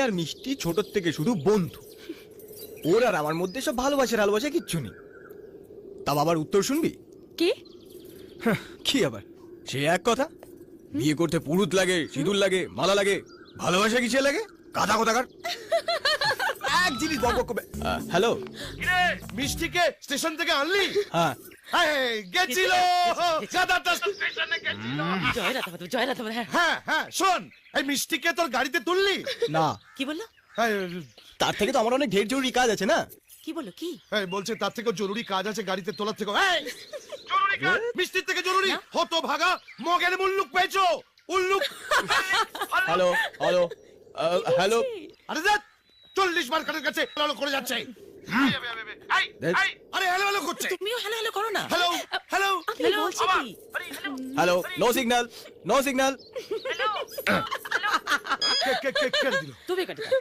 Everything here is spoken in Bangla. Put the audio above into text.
আর মিষ্টি ছোট থেকে শুধু বন্ধু। ওর আর আমার মধ্যে সব ভালোবাসা কিচ্ছু নেই। তা বাবার উত্তর শুনবি? কি? কি আবার সে এক কথা, বিয়ে করতে পুরুত লাগে, সিঁদুর লাগে, মালা লাগে, ভালোবাসা কিসে লাগে? কাদা কোথাকার। এক জিনিস বক বক করবে। হ্যালো, কিরে মিষ্টিকে স্টেশন থেকে আনলি? হ্যাঁ এই, গেছিল গাদাটা স্টেশনে গেছিল। জয় রাধা হ্যাঁ। হ্যাঁ হ্যাঁ শোন, এই মিষ্টিকে তোর গাড়িতে তুললি? না, কি বললো? এই, তার থেকে তো আমার অনেক ঢের জরুরি কাজ আছে না। কি বললো? কি এই বলছে তার থেকে জরুরি কাজ আছে গাড়িতে তোলার থেকে। এই জরুরি কাজ মিষ্টির থেকে জরুরি। হতো ভাগা মগের মুল্লুক পেয়েছো, উল্লুক। Hello hello hello. আরে দেখ 40 বার কানের কাছে হ্যালো করে যাচ্ছে। আরে হ্যালো হ্যালো করছে। তুমিও হ্যালো হ্যালো করো না। হ্যালো হ্যালো আমি বলছি কি? Hello, no signal, no signal. কে কে কে কে দিল? তুমি কেটে দাও।